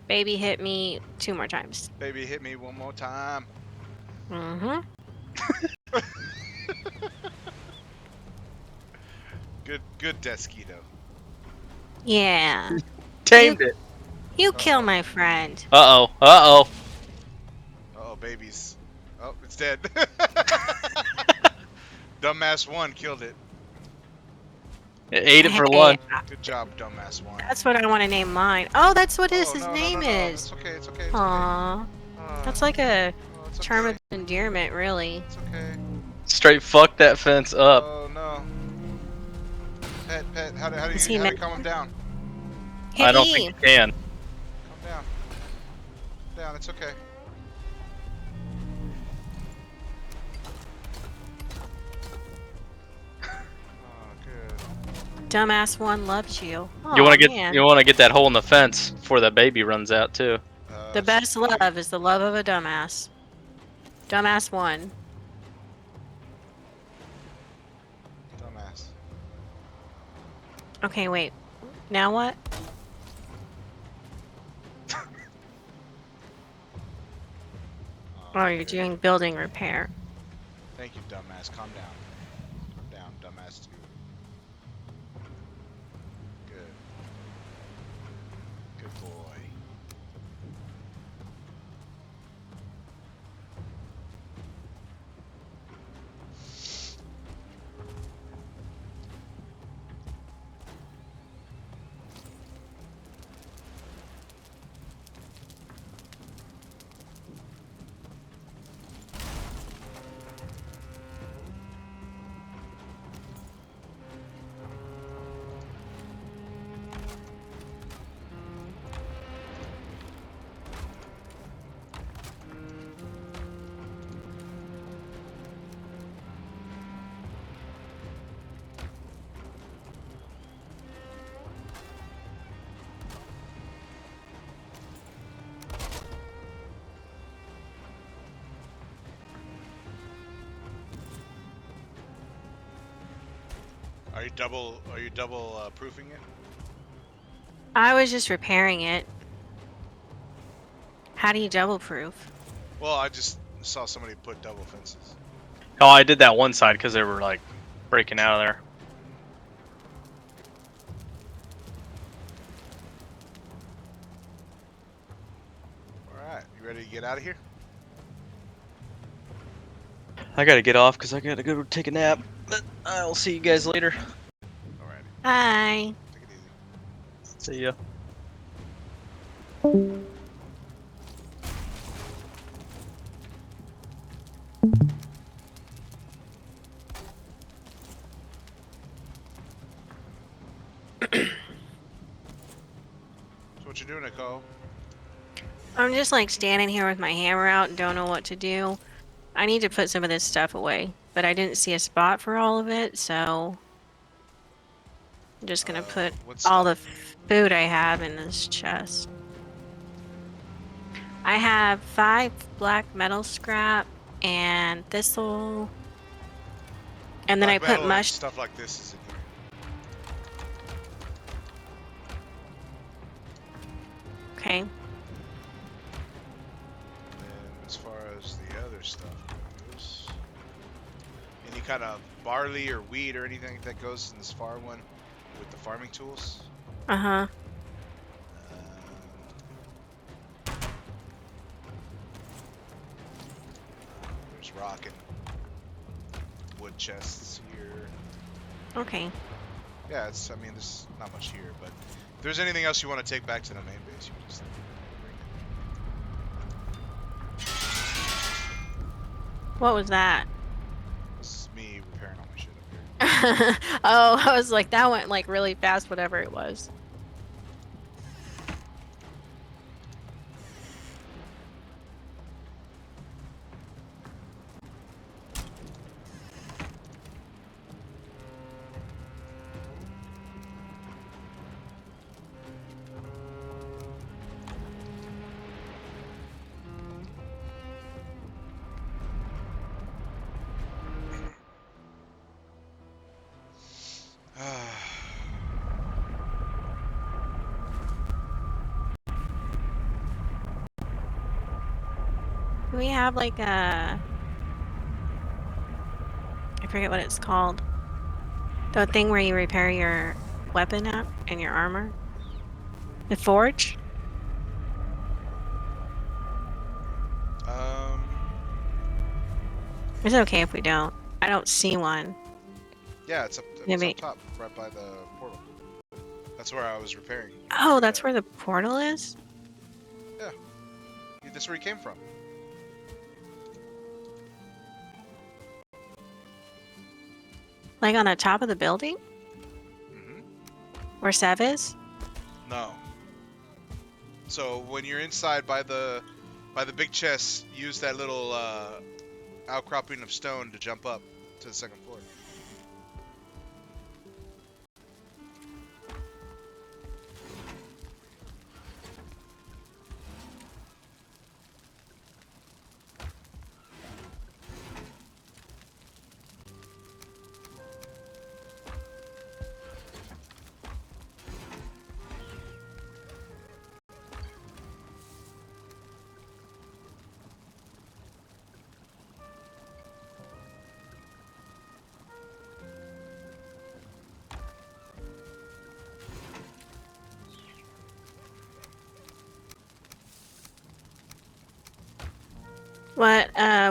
Baby hit me 2 more times. Baby, hit me one more time. Mm-hmm. Good Desquito. Yeah. Tamed it. You kill Uh-oh. my friend. Uh-oh. Uh-oh. Uh-oh, babies. Oh, it's dead. Dumbass one killed it. It ate it for Hey, lunch. Good job, dumbass one. that's what I want to name mine. Oh, that's what Oh, his no, no, no, name no. is. It's okay, it's okay, it's okay. Aww. That's like a Oh, it's term okay. of endearment, really. It's okay. Straight fuck that fence up. Oh, no. Pet, how do Is you he how do mad? you calm him down? I Hit don't think E. you can. Calm down. Calm down, it's okay. Oh, good. Dumbass one loves you. You Oh want to man. get that hole in the fence before that baby runs out too. The That's best fine. love is the love of a dumbass. Dumbass one. Dumbass. Okay, wait. Now what? Oh, you're good. doing building repair. Thank you, dumbass. Calm down. Calm down, dumbass two. Good. Good boy. Are you double proofing it? I was just repairing it. How do you double proof? Well, I just saw somebody put double fences. Oh, I did that one side because they were like breaking out of there. Alright, you ready to get out of here? I gotta get off because I gotta go take a nap. But I'll see you guys later. Alrighty. Hi. Take it easy. See ya. So what you doing, Nicole? I'm just like standing here with my hammer out and don't know what to do. I need to put some of this stuff away, but I didn't see a spot for all of it, so I'm just gonna put What all stuff? the food I have in this chest. I have 5 black metal scrap and thistle. And then I Black put metal and mush. stuff like this is in here. Okay. And as far as the other stuff goes, any kind of barley or wheat or anything that goes in this far one with the farming tools. Uh-huh. There's rock and wood chests here. Okay. Yeah, it's. I mean, there's not much here, but if there's anything else you want to take back to the main base, you just bring it. What was that? This is me repairing all my shit up here. Oh, I was like, that went like really fast, whatever it was. Do we have like a... I forget what it's called. The thing where you repair your weapon at and your armor? The forge? Um, It's okay if we don't. I don't see one. yeah, it's up Maybe. top, right by the portal. That's where I was repairing. Oh, that's where the portal is? Yeah, that's where he came from. Like on the top of the building? Mm-hmm. Where Sev is? No. So when you're inside by the big chest, use that little outcropping of stone to jump up to the second floor.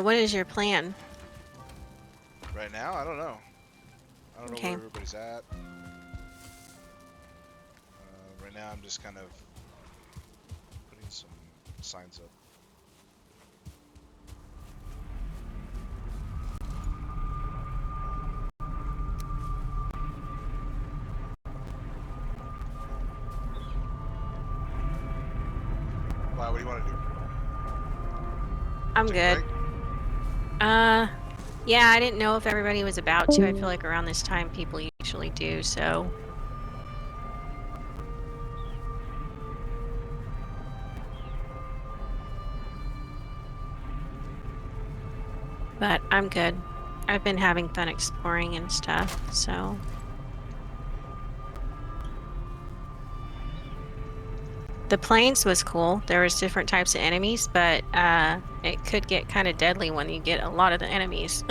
What is your plan? Right now, I don't know. I don't know Okay. where everybody's at. Right now, I'm just kind of putting some signs up. Why? What do you want to do? I'm Take a good. break? Yeah, I didn't know if everybody was about to. I feel like around this time people usually do, so. But I'm good. I've been having fun exploring and stuff, so. The plains was cool. There was different types of enemies, but it could get kind of deadly when you get a lot of the enemies.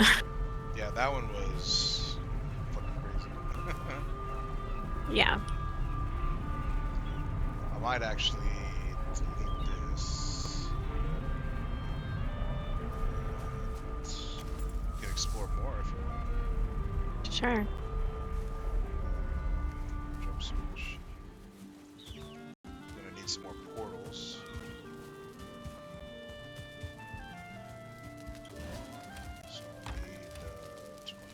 Yeah, that one was fucking crazy. Yeah. I might actually delete this. You can explore more if you want. Sure. Jump switch. Gonna need some more portals. So I need 20.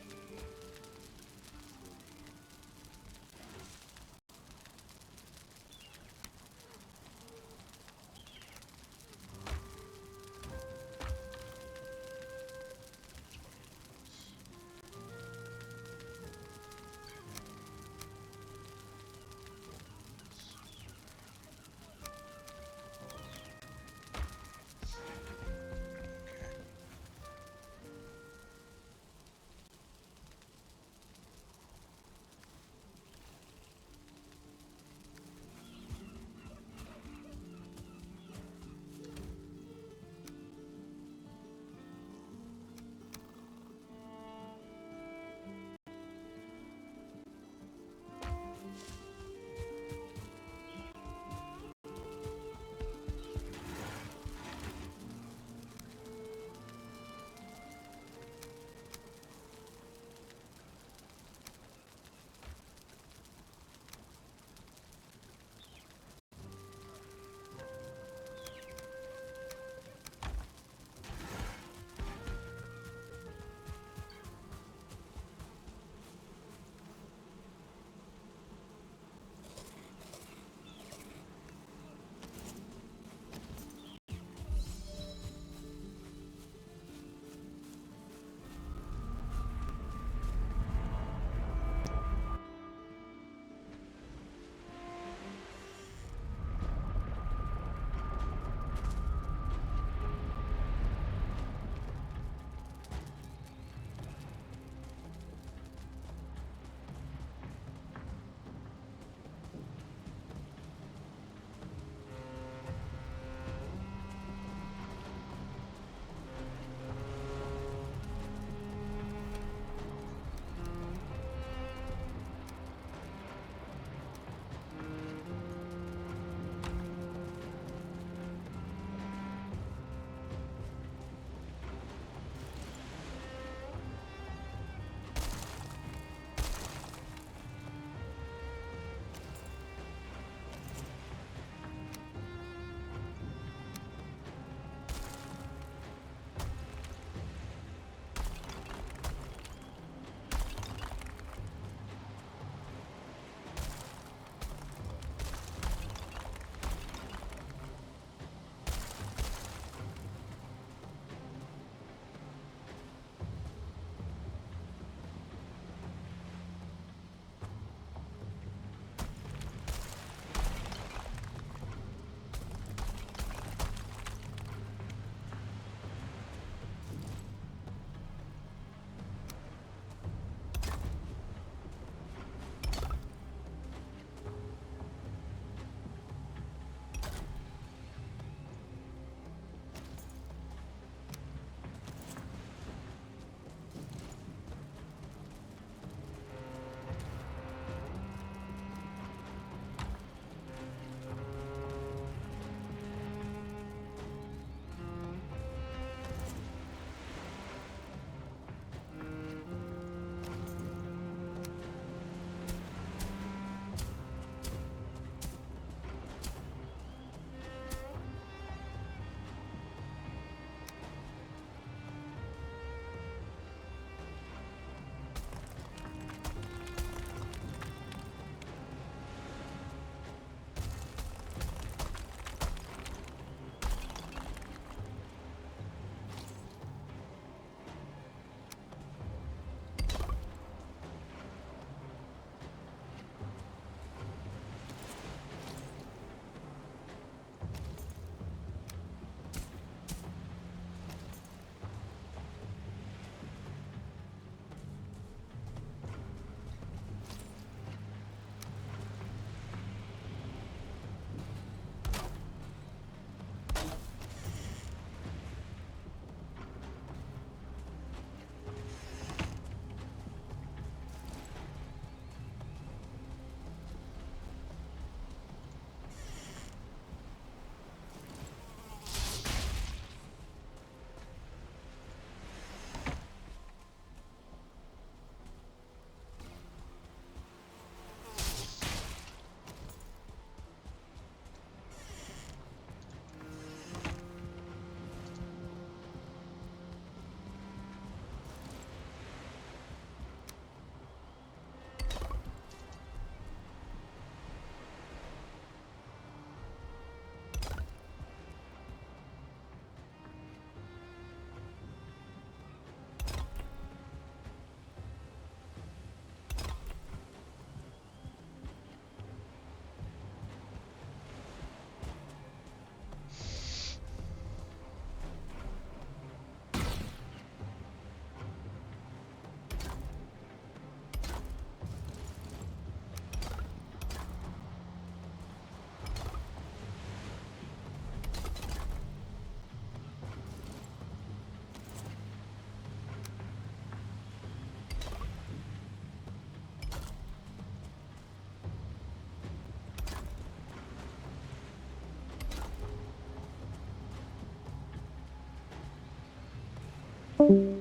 Bye,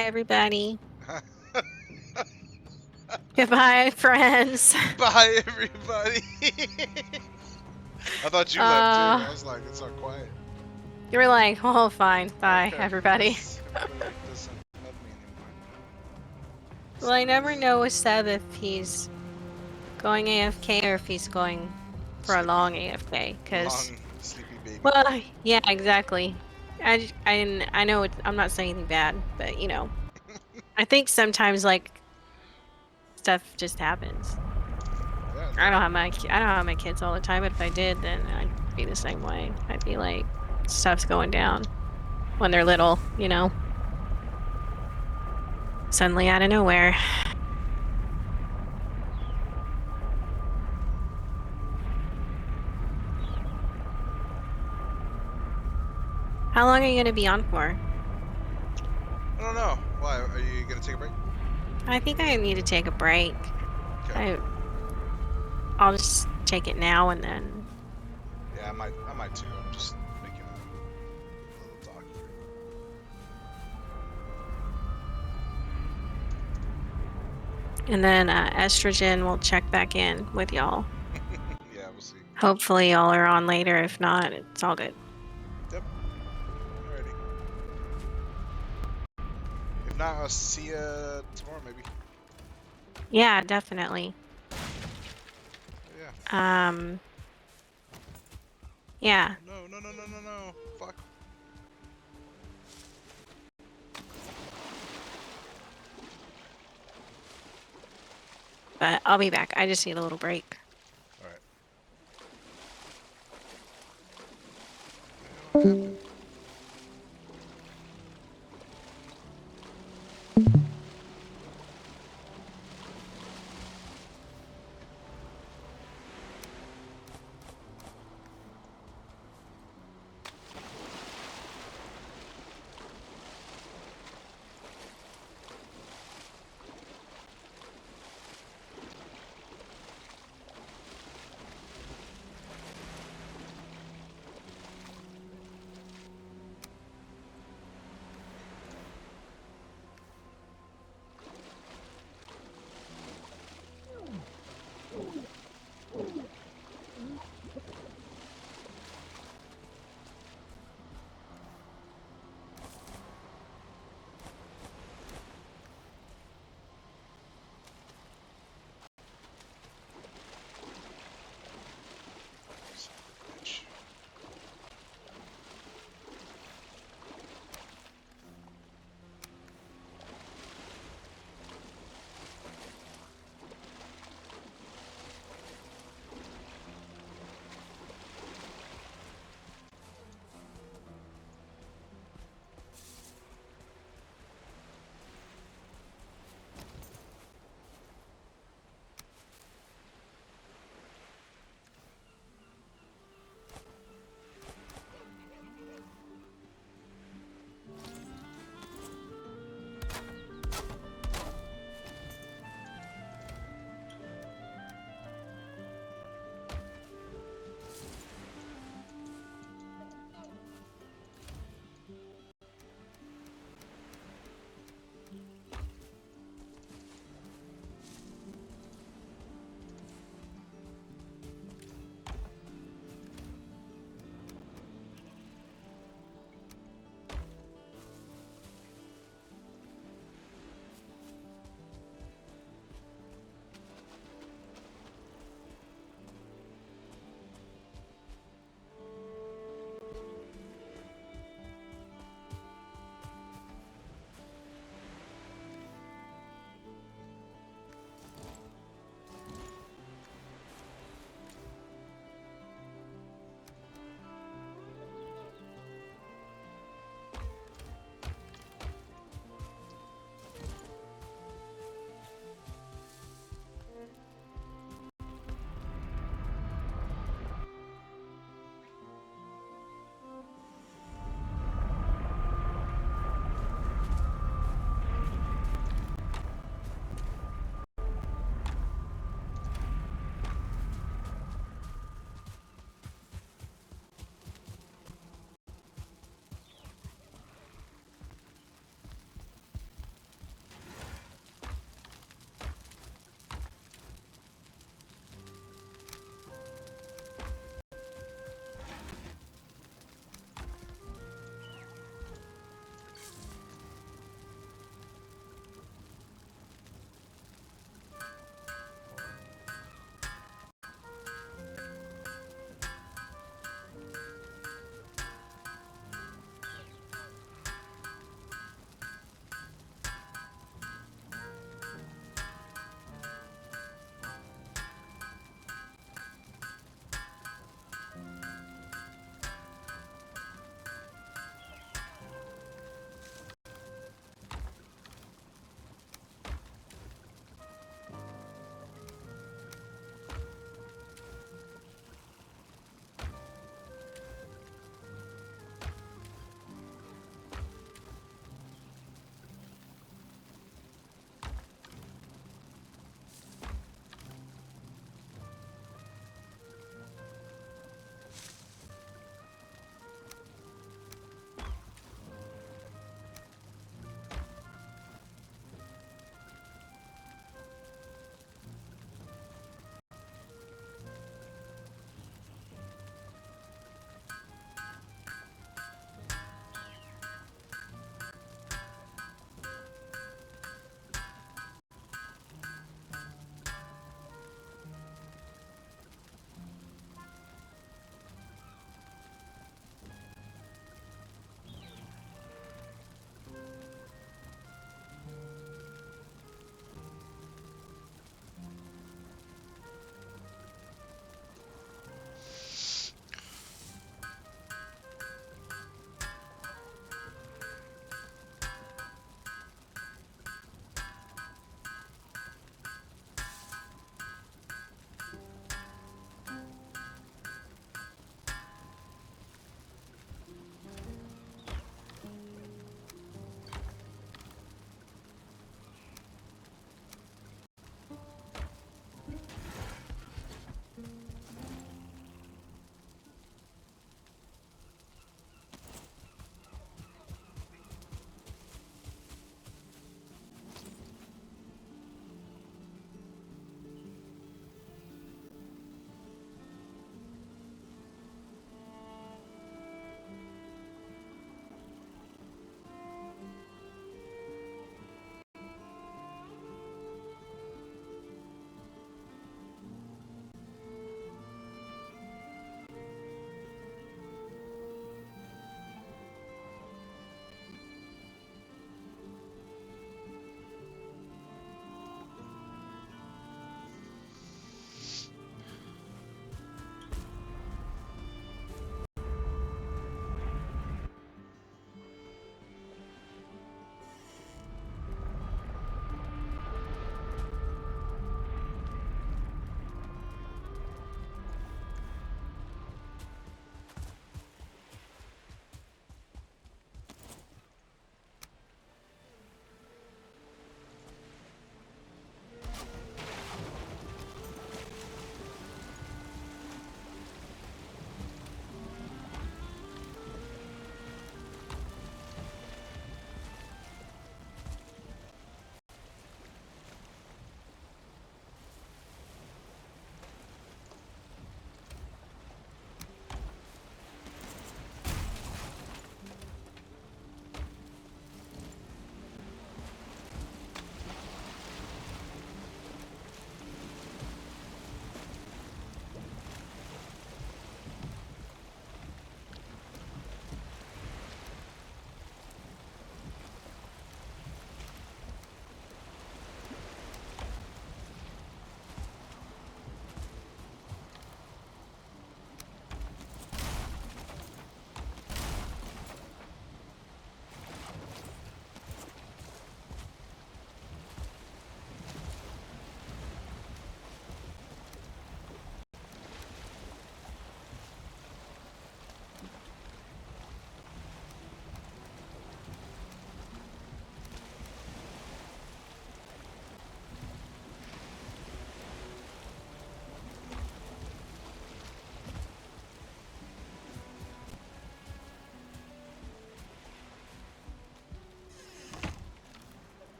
everybody. Goodbye, friends. Bye, everybody. I thought you left too. I was like, it's all quiet. You were like, oh, fine. Bye, Okay, everybody. yes, everybody doesn't love me anymore. Well, I never know with Seb if he's going AFK or if he's going for a Sleepy, long AFK. Because, long, sleepy baby. well, yeah, exactly. I know I'm not saying anything bad, but you know, I think sometimes like stuff just happens. Yeah, I don't have my kids all the time, but if I did, then I'd be the same way. I'd be like, stuff's going down when they're little, you know, suddenly out of nowhere. How long are you gonna be on for? I don't know. Why? Are you gonna take a break? I think I need to take a break. Okay. I I'll just take it now and then. Yeah, I might too. I'm just making a little talk here. And then estrogen will check back in with y'all. Yeah, we'll see. Hopefully y'all are on later. If not, it's all good. Yep. Alrighty. If not, I'll see you tomorrow, maybe. Yeah, definitely. Yeah. Um, yeah. No, no, no, no, no, no. Fuck. But I'll be back. I just need a little break. Alright. What happened?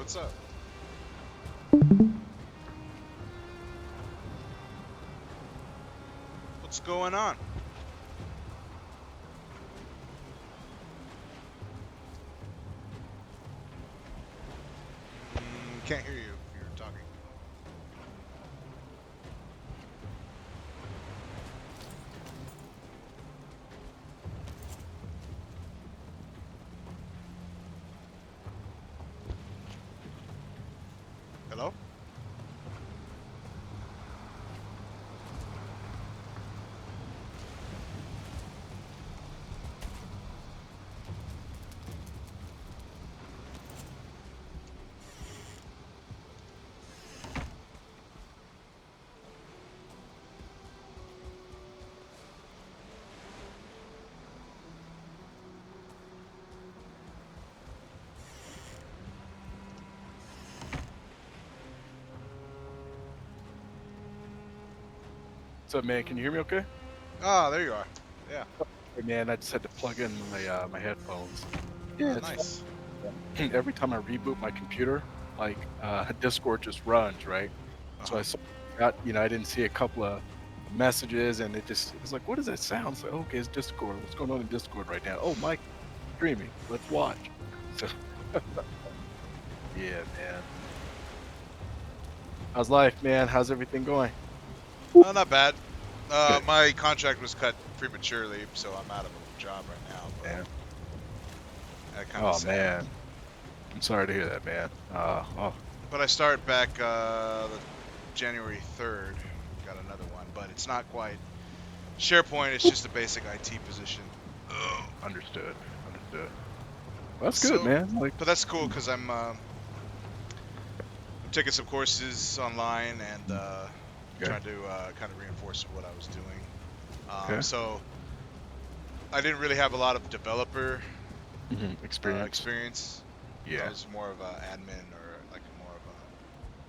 what's up? What's going on? Can't hear you if you're talking. Hello? What's up, man? Can you hear me okay? Ah, there you are. Yeah. Hey, man, I just had to plug in my headphones. Yeah, it's fun. Nice. Every time I reboot my computer, Discord just runs, right? So Uh-huh. I didn't see a couple of messages, and it was like, what does that sound? It's like, okay, it's Discord. What's going on in Discord right now? Oh, Mike streaming. Let's watch. So, yeah, man. How's life, man? How's everything going? Not bad. Good, My contract was cut prematurely, so I'm out of a job right now, man. but kind of Oh, sad. man. I'm sorry to hear that, man. But I start back the January 3rd. Got another one, but it's not quite SharePoint. It's just a basic IT position. Ugh. Understood. Understood. Well, that's good, So, man. Like, but that's cool because I'm taking some courses online and okay, trying to kind of reinforce what I was doing. okay. So I didn't really have a lot of developer Experience. experience. I Yeah, was more of an admin or like more of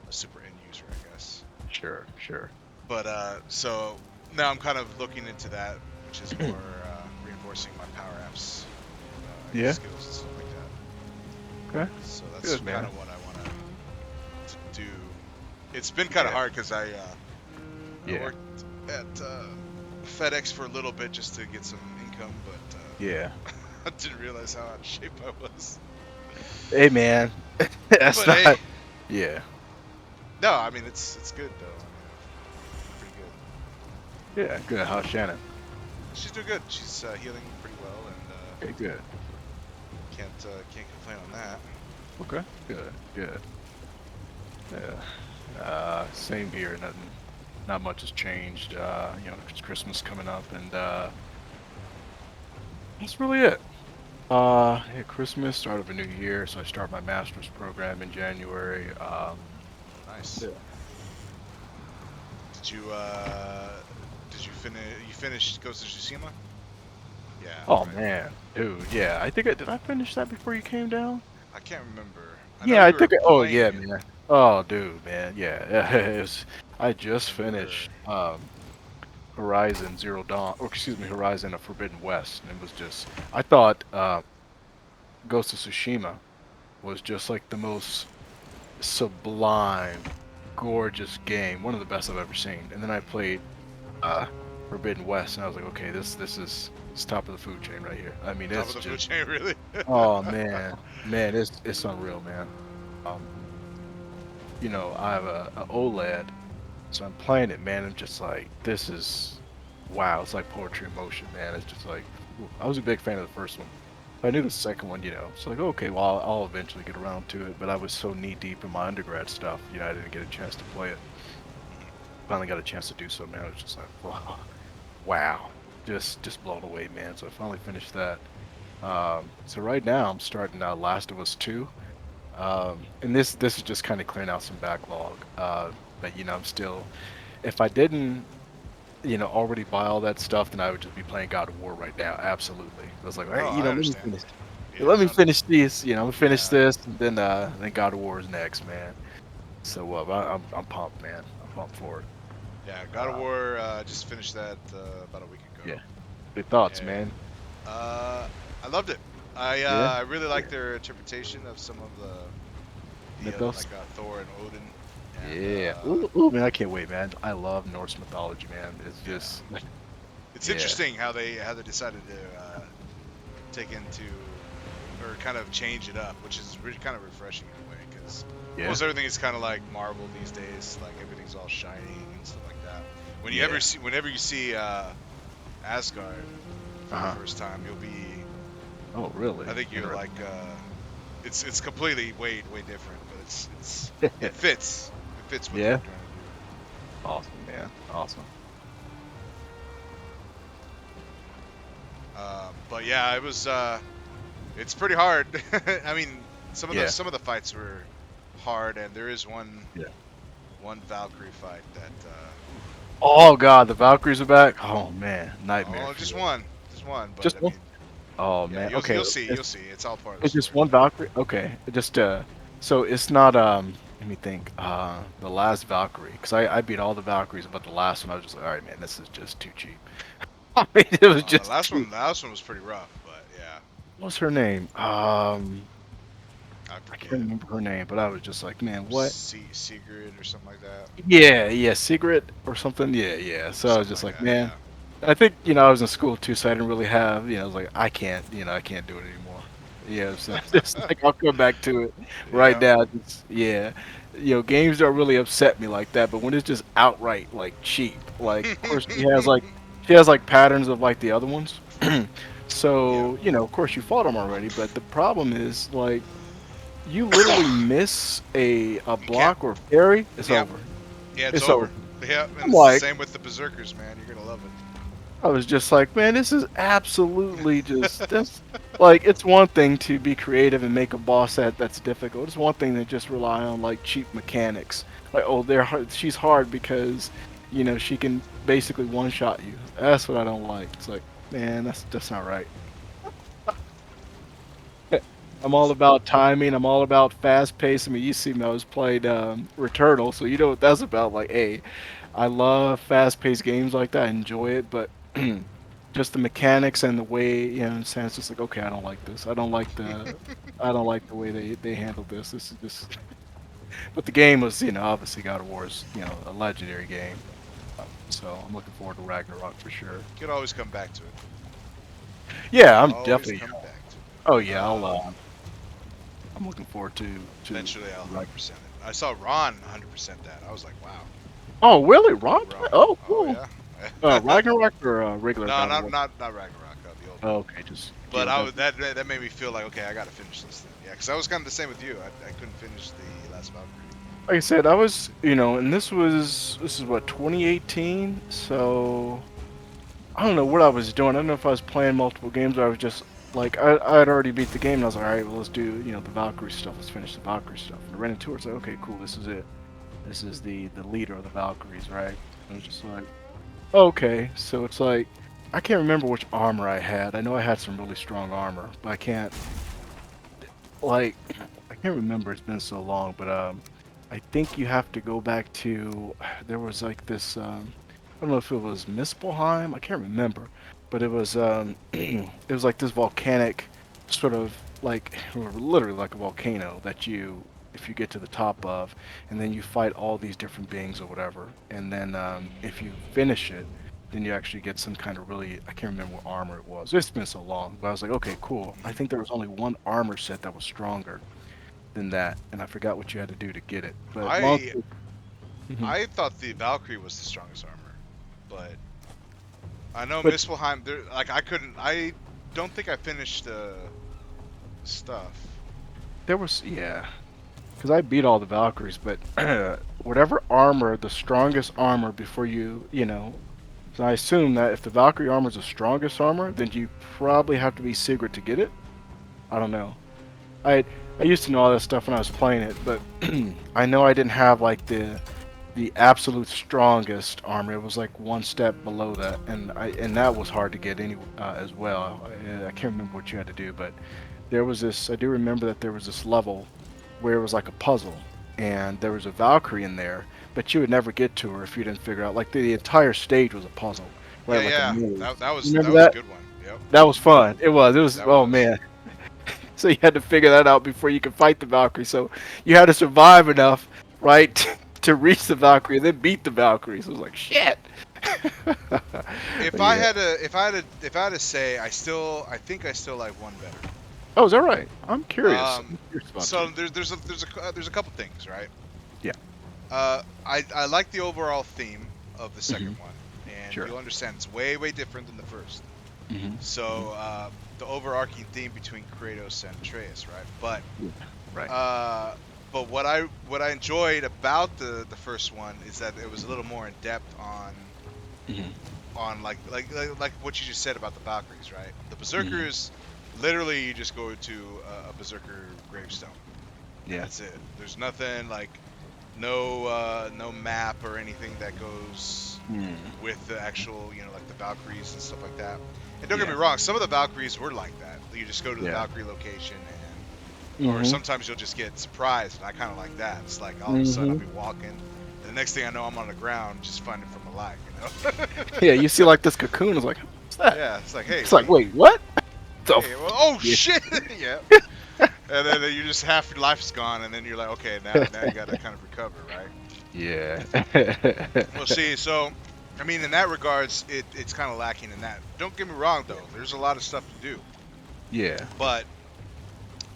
a super end user, I guess. sure, sure. But so now I'm kind of looking into that, which is more reinforcing my Power Apps Yeah, skills and stuff like that. okay. So that's Good, kind man. of what I want to do. It's been kind of Yeah, hard because I yeah, worked at FedEx for a little bit just to get some income, but yeah. I didn't realize how out of shape I was. Hey, man. That's But hey, not. Yeah, no, I mean it's good though. I mean, pretty good. yeah. Good. How's Shannon? She's doing good. She's healing pretty well, and Okay, good. can't complain on that. Okay, good, good. Yeah. Same here. Not much has changed. It's Christmas coming up, and that's really it. Yeah, Christmas, start of a new year, so I start my master's program in January. Nice. Yeah. Did you did you finish? You finished Ghost of Tsushima? Yeah, Oh right. man, dude, yeah. Did I finish that before you came down? I can't remember. I know Yeah, I you were think. Oh playing yeah, it. man. Oh dude, man. Yeah, I just And you were finished Horizon Zero Dawn, or excuse me, Horizon of Forbidden West, and it was just. I thought Ghost of Tsushima was just like the most sublime, gorgeous game, one of the best I've ever seen. And then I played uh Forbidden West, and I was like, okay, this top of the food chain right here. I mean, top of it's the food just. chain, really. Oh man, it's unreal, man. Um, I have a OLED, so I'm playing it, man. I'm just like, this is wow. It's like poetry in motion, man. It's just like, I was a big fan of the first one. I knew the second one, it's like, okay, well, I'll eventually get around to it. But I was so knee deep in my undergrad stuff, I didn't get a chance to play it. Finally got a chance to do so, man. It's just like, wow, just blown away, man. So I finally finished that. So right now I'm starting Last of Us 2. And this is just kind of clearing out some backlog. But I'm still, if I didn't, already buy all that stuff, then I would just be playing God of War right now. Absolutely. I was like, Oh, hey, I let me understand. finish. Yeah, Let me God. finish these. I'm gonna finish Yeah, this, and then God of War is next, man. So I'm pumped, man. I'm pumped for it. yeah. God of Uh, War. Just finished that about a week yeah. ago, Good thoughts, and man. I loved it. I Yeah. I really like Yeah. their interpretation of some of the the other mythos. like Thor and Odin. And Yeah. Ooh, man, I can't wait, man. I love Norse mythology, man. It's yeah, just, it's yeah, interesting how they decided to take into or kind of change it up, which is really kind of refreshing in a way because yeah, almost everything is kind of like Marvel these days. Like everything's all shining and stuff like that. yeah. Whenever you see Asgard for the Uh-huh. first time, you'll be Oh, really? I think you're Interesting. like it's completely way different, but it fits. It fits what they're Yeah. trying to do. Awesome, man. Awesome. But yeah, it's pretty hard. I mean, Yeah. some of the fights were hard, and there is Yeah. one Valkyrie fight that Oh God, the Valkyries are back. Oh man, nightmare for you. just one. But Just I one. mean, Oh yeah, man. Okay. you'll see. It's all part of the It's just story. one Valkyrie. Okay. Just so it's not Let me think. The last Valkyrie, because I beat all the Valkyries, but the last one I was just like, all right, man, this is just too cheap. I mean, it was just too. The last one was pretty rough, but yeah, What's her name? I I can't forget. remember her name, but I was just like, man, what? Sigrid or something like that. Yeah, yeah, Secret or something. Yeah, yeah. So I was Something just like like, that. man, Yeah. I think I was in school too, so I didn't really have I was like, I can't, I can't do it anymore. Yeah, so it's like I'll come back to it right Yeah. now. Just, yeah, games don't really upset me like that, but when it's just outright like cheap, like of course she has like patterns of like the other ones. Yeah. So of course you fought them already, but the problem is like you literally miss a You can't. block or parry, it's Yep. over. Yeah, it's It's over. over. Yeah, and I'm it's the like, same with the Berserkers, man. You're gonna love it. I was just like, man, this is absolutely just this. Like, it's one thing to be creative and make a boss that's difficult. It's one thing to just rely on like cheap mechanics. Like, oh, she's hard because, she can basically one shot you. That's what I don't like. It's like, man, that's not right. I'm all about timing. I'm all about fast pace. I mean, you see me. I was playing Returnal, so you know what that's about. Like, hey, I love fast-paced games like that. I enjoy it, but just the mechanics and the way, in sense, it's like, okay, I don't like this. I don't like the way they handled this. This is just. But the game was, obviously God of War is, a legendary game. So I'm looking forward to Ragnarok for sure. You could always come back to it. Yeah, I'm Always definitely. come back to it. Oh yeah, I'm looking forward to. Eventually, I'll Rag- 100% it. I saw Ron 100% that. I was like, wow. Oh really, Ron? Ron. Oh Oh cool. yeah. Ragnarok or regular No, God of War? not Ragnarok, the old one. Oh, okay, just But that's that made me feel like okay, I gotta finish this thing. Yeah, because I was kind of the same with you. I couldn't finish the last Valkyrie. like I said, I was, and this is what 2018, so I don't know what I was doing. I don't know if I was playing multiple games or I was just like I'd already beat the game and I was like, all right, well let's do the Valkyrie stuff. Let's finish the Valkyrie stuff. And I ran into it. It's like, okay, cool, this is it. This is the leader of the Valkyries, right? I was just like, okay, so it's like I can't remember which armor I had. I know I had some really strong armor, but I can't like I can't remember. It's been so long, but I think you have to go back to there was like this I don't know if it was Mispelheim. I can't remember, but it was it was like this volcanic sort of like or literally like a volcano that you if you get to the top of, and then you fight all these different beings or whatever, and then if you finish it, then you actually get some kind of really I can't remember what armor it was. It's been so long, but I was like, okay, cool. I think there was only one armor set that was stronger than that, and I forgot what you had to do to get it. But long. I Mhm. I thought the Valkyrie was the strongest armor, but I know But Muspelheim. There, like I couldn't. I don't think I finished stuff. there was yeah, because I beat all the Valkyries, but whatever armor, the strongest armor before So I assume that if the Valkyrie armor is the strongest armor, then you probably have to be Sigurd to get it. I don't know. I I used to know all that stuff when I was playing it, but I know I didn't have like the absolute strongest armor. It was like one step below that, and that was hard to get any as well. I can't remember what you had to do, but there was this. I do remember that there was this level where it was like a puzzle, and there was a Valkyrie in there, but you would never get to her if you didn't figure out. Like the entire stage was a puzzle, Yeah, right? Like a yeah. maze. You That remember was a that? good one. Yep. That was fun. It was. It was. That Oh was. man. So you had to figure that out before you could fight the Valkyrie. So you had to survive enough, right, to reach the Valkyrie and then beat the Valkyrie. So it was like shit. If I Yeah. had to, if I had to say, I think I still like one better. Oh, is that right? I'm curious. Um, I'm curious about so two. there's a couple things, right? Yeah. I like the overall theme of the second Hmm. one, and Sure. you'll understand it's way different than the first. Hmm. So the overarching theme between Kratos and Atreus, right? Yeah. Right. Uh, but what I enjoyed about the first one is that it was a little more in depth Hmm. on like what you just said about the Valkyries, right? The Hmm. Berserkers, literally, you just go to a Berserker gravestone, and Yeah. that's it. There's nothing like no map or anything that goes Mm. with the actual, like the Valkyries and stuff like that. And don't get me Yeah. wrong, some of the Valkyries were like that. You just go to the Yeah. Valkyrie location, or Hmm. sometimes you'll just get surprised, and I kind of like that. It's like all of a sudden I'll Hmm. be walking, and the next thing I know, I'm on the ground just finding from alive, you know? Yeah. You see, like this cocoon is like, what's that? Yeah, it's like, hey, It's like, wait, what? The hey, well, oh yeah. shit, yeah. And then you just half your life's gone, and then you're like, okay, now you got to kind of recover, right? Yeah. Well, see, so I mean, in that regards, it's kind of lacking in that. Don't get me wrong, though. There's a lot of stuff to do, Yeah. but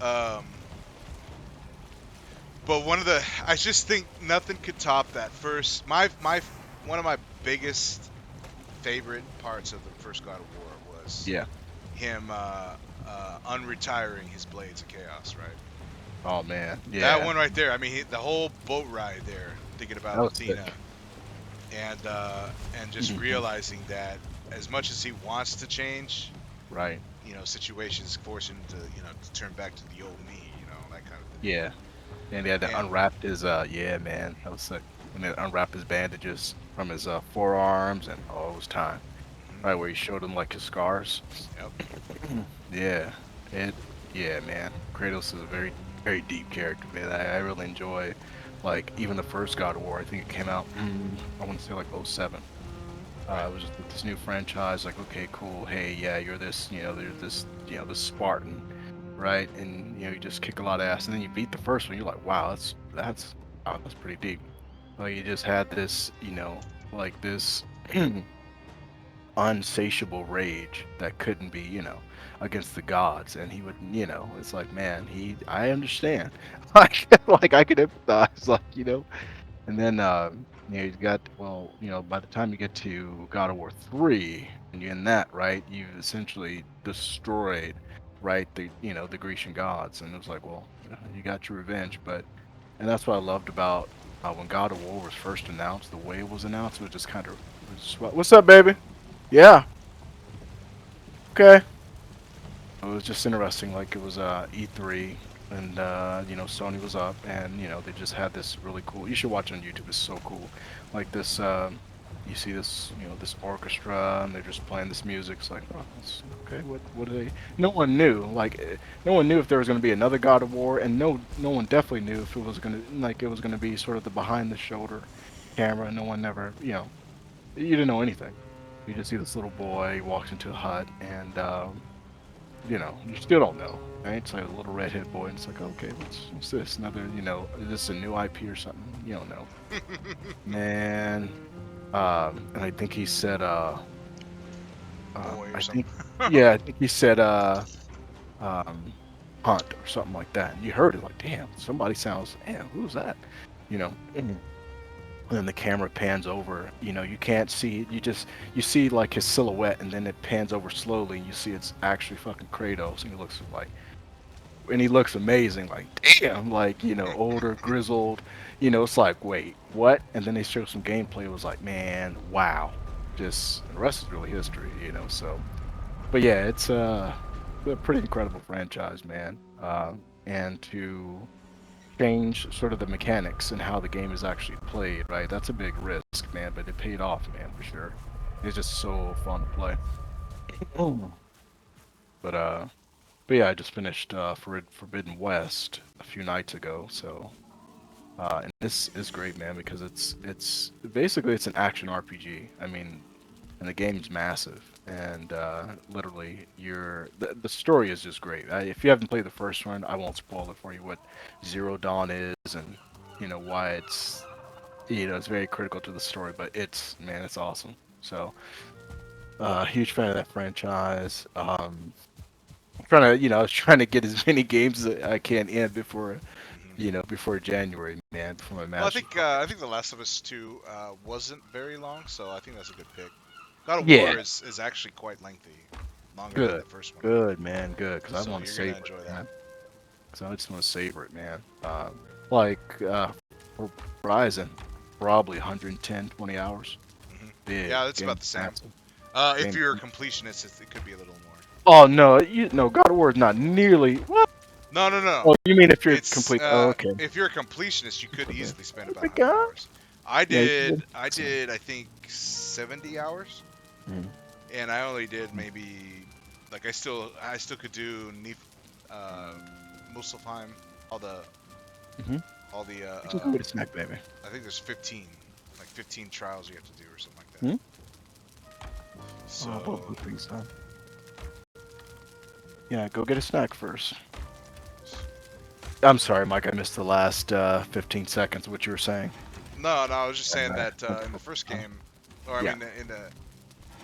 um, but I just think nothing could top that first. My one of my biggest favorite parts of the first God of War was Yeah. him unretiring his blades of chaos, right? Oh man. That Yeah. one right there. I mean, the whole boat ride there, thinking That about was sick. Athena, and just Hmm. realizing that as much as he wants to change, Right. situations force him to, to turn back to the old me, that kind of Yeah. And he had to thing. unwrap his yeah, man. That was sick. And then unwrap his bandages from his forearms and oh, it was time. Mhm. Right where he showed him like his scars. Yep. Yeah. It yeah, man. Kratos is a very deep character, man. I really enjoy like even the first God of War. I think it came out I want to say like '07. Right. It was just like this new franchise, like, okay, cool. Hey, yeah, you're this, there's this, this Spartan, right? And you just kick a lot of ass, and then you beat the first one. You're like, wow, wow, that's pretty deep. Like you just had this, like this unsatiable rage that couldn't be, against the gods, and he would, it's like, man, I understand, like I could empathize, like, and then you got by the time you get to God of War 3 and you're in that, right, you've essentially destroyed, right, the Grecian gods, and it was like, well, you got your revenge, but and that's what I loved about when God of War was first announced, the way it was announced was just kind of what's up, baby? Yeah, okay. It was just interesting. Like it was E3, and Sony was up, and they just had this really cool. You should watch it on YouTube. It's so cool. Like this, you see this, this orchestra, and they're just playing this music. It's like, oh, that's, okay. What are they? No one knew. Like, no one knew if there was going to be another God of War, and no one definitely knew if it was going to it was going to be sort of the behind the shoulder camera. No one never, you didn't know anything. You just see this little boy, he walks into a hut, and you still don't know, right? It's like a little redhead boy, and it's like, okay, what's this? Another, is this a new IP or something? You don't know, man. And I think he said, Boy or I something. think, yeah, I think he said, um, Hunt or something like that. And you heard it, like, damn, somebody sounds, damn, who's that? You know. And then the camera pans over, you can't see it, you see like his silhouette, and then it pans over slowly and you see it's actually fucking Kratos, and he looks amazing, like damn, like older, grizzled, it's like wait, what? And then they show some gameplay, it was like, man, wow, just and the rest is really history, so but yeah, it's a pretty incredible franchise, man. And to change sort of the mechanics and how the game is actually played, right? That's a big risk, man, but it paid off, man, for sure. It's just so fun to play. Oh. But but yeah, I just finished Forbidden West a few nights ago, so and this is great, man, because it's basically it's an action RPG. I mean, and the game's massive. And literally, the story is just great. If you haven't played the first one, I won't spoil it for you. What Zero Dawn is, and why it's very critical to the story. But it's awesome. So, huge fan of that franchise. I was trying to get as many games as I can in before Mhm. before January, man, before my Well, master's I project. think The Last of Us 2 wasn't very long, so I think that's a good pick. God of Yeah, War is actually quite lengthy, longer than good, the first one. good, man, good. Because I So want to you're gonna savor enjoy it, that. man. Because I just want to savor it, man. Like for Horizon, probably 110, 20 hours. Hmm. Big Yeah, that's about game, the same. massive If game. you're a completionist, it could be a little more. Oh no, God of War is not nearly. What? No, no, no. Oh, you mean if you're It's complete? Oh, okay. if you're a completionist, you could Okay. easily spend Oh about my 100 God. hours. I Yeah. did. I did. I think 70 hours, Mhm. and I only did maybe like I still could do uh, Muspelheim, all the Mhm. all the You can go get a snack, baby. I think there's 15 like 15 trials you have to do or something like that. Hmm? Oh, both So those things, son. Yeah, go get a snack first. I'm sorry, Mike. I missed the last 15 seconds of what you were saying. no, I was just And saying that went to in the focus first on. game, or I Yeah, mean in the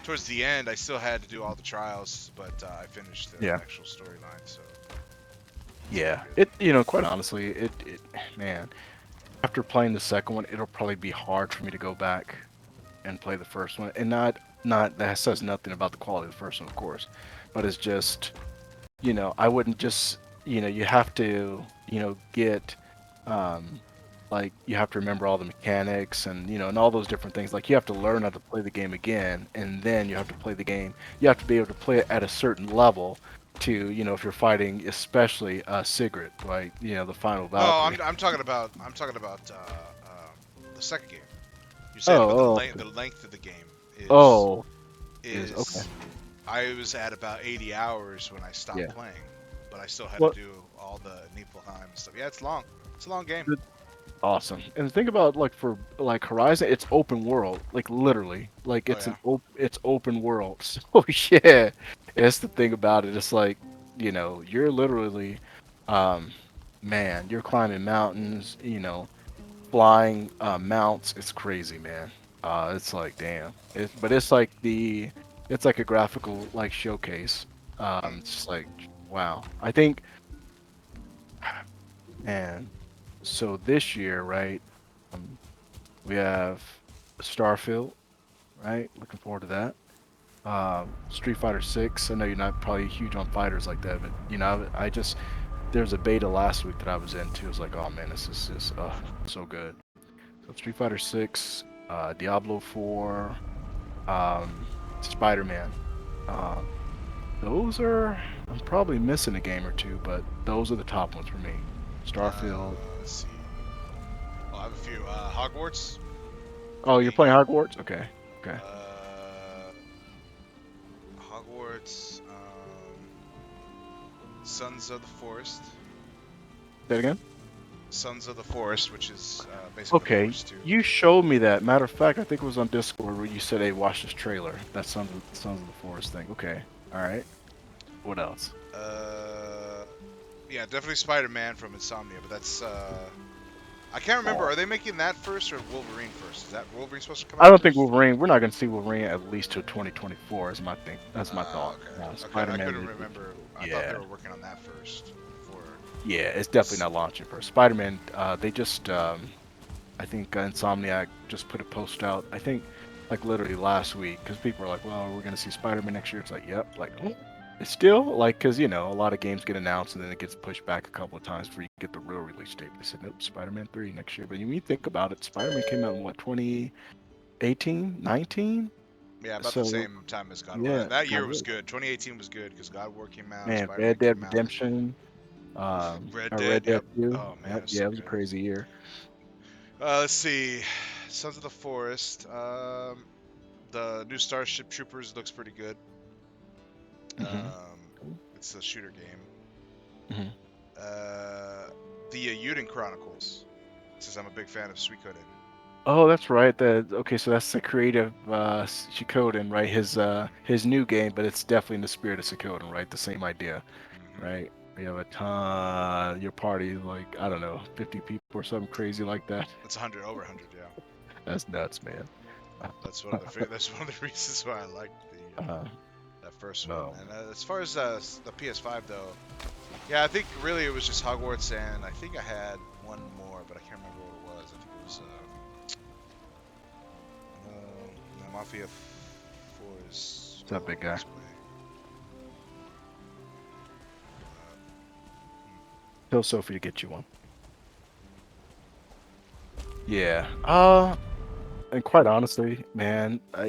towards the end, I still had to do all the trials, but I finished the yeah, actual storyline, so it's all yeah. good. Quite honestly, man. After playing the second one, it'll probably be hard for me to go back and play the first one. And not that says nothing about the quality of the first one, of course, but it's just I wouldn't just, you have to, get, um, like, you have to remember all the mechanics and, and all those different things. Like, you have to learn Hmm. how to play the game again, and then you have to play the game. You have to be able to play it at a certain level to, if you're fighting, especially Sigrid, right? The final No, Valkyrie. I'm talking about the second game. You're saying about Oh, the length of the game is oh, is okay. is I was at about 80 hours when I stopped Yeah. playing, but I still had to Well, do all the Niflheim and stuff. Yeah, it's long. It's a long game. awesome. And think about like for like Horizon, it's open world, like literally, like Oh yeah. it's open world. So yeah, that's the thing about it. It's like you're literally, um, man, you're climbing mountains, flying mounts. It's crazy, man. It's like damn. But it's like a graphical like showcase. Hmm. It's just like wow. I think, man. So this year, right? Um, We have Starfield, right? Looking forward to that. Street Fighter 6. I know you're not probably huge on fighters like that, but I just there's a beta last week that I was into. It was like, oh man, this is just so good. So Street Fighter 6, Diablo 4, Spider-Man. Um, those are I'm probably missing a game or two, but those are the top ones for me. Starfield. Let's see. Well, I have a few. Hogwarts for Oh, you're me. playing Hogwarts? Okay. Okay. Uh, Hogwarts. Sons of the Forest. Say it again. Sons of the Forest, which is basically the Okay, Forest 2. you showed me that. Matter of fact, I think it was on Discord where you said, "Hey, watch this trailer." That Sons of the Forest thing. Okay, all right. What else? Uh, yeah, definitely Spider-Man from Insomnia, but that's I can't remember. Oh, Are they making that first or Wolverine first? Is that Wolverine supposed to come I out don't think first? Wolverine. We're not gonna see Wolverine at least till 2024. Is my thing. That's my thought. Okay. Okay, I Spider-Man couldn't maybe. remember. I thought they Yeah, were working on that first before. yeah. It's definitely not launching first. Spider-Man. They just. I think Insomniac just put a post out. I think like literally last week because people are like, "Well, we're gonna see Spider-Man next year." It's like, "Yep." Like, it's still like because a lot of games get announced and then it gets pushed back a couple of times before you get the real release date. They said, "Nope, Spider-Man 3 next year." But when you think about it, Spider-Man came out in what 2018, 19? Yeah, about the So same time as God of War. yeah, And that got year was rid. good. 2018 was good because God of War came out, Man, Spider-Man Red Dead came out, Redemption, Red or Dead. Red Dead Yep. 2. Oh man, Yep, it's yeah, so it was a good. crazy year. Let's see. Sons of the Forest. The new Starship Troopers looks pretty good. Hmm. It's a shooter game. Hmm. Uh, the Yuden Chronicles, since I'm a big fan of Suikoden. Oh, that's right. Okay, so that's the creative Shikoden, right? His new game, but it's definitely in the spirit of Shikoden, right? The same idea, Hmm. right? We have a ton. Your party, like I don't know, 50 people or something crazy like that. It's 100 over 100. Yeah, That's nuts, man. that's one of the that's one of the reasons why I like the Uh, that first one. no. And as far as the PS5 though, yeah, I think really it was just Hogwarts, and I think I had one more, but I can't remember what it was. I think it was no, Mafia 4 is What's still up, big on guy? its way. Tell Sophie to get you one. Yeah. And quite honestly, man, I